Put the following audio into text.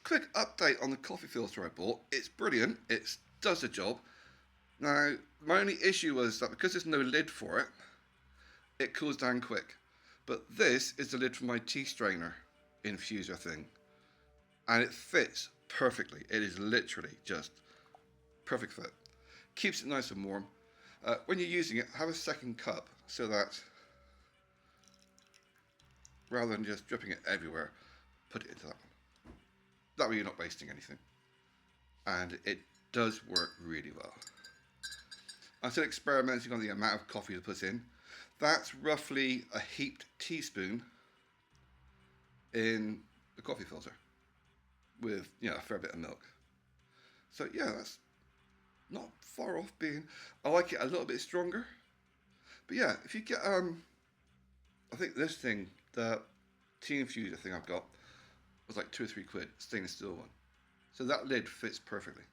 Quick update on the coffee filter I bought. It's brilliant. It does the job. Now, my only issue was that because there's no lid for it, it cools down quick. But this is the lid for my tea strainer infuser thing. And it fits perfectly. It is literally just perfect fit. Keeps it nice and warm. When you're using it, have a second cup so that rather than just dripping it everywhere, put it into that one. That way you're not wasting anything. And it does work really well. I'm still experimenting on the amount of coffee to put in. That's roughly a heaped teaspoon in the coffee filter with, you know, a fair bit of milk. So yeah, that's not far off being, I like it a little bit stronger. But yeah, if you get, I think this thing, the tea infuser thing I've got, was like £2 or £3, stainless steel one. So that lid fits perfectly.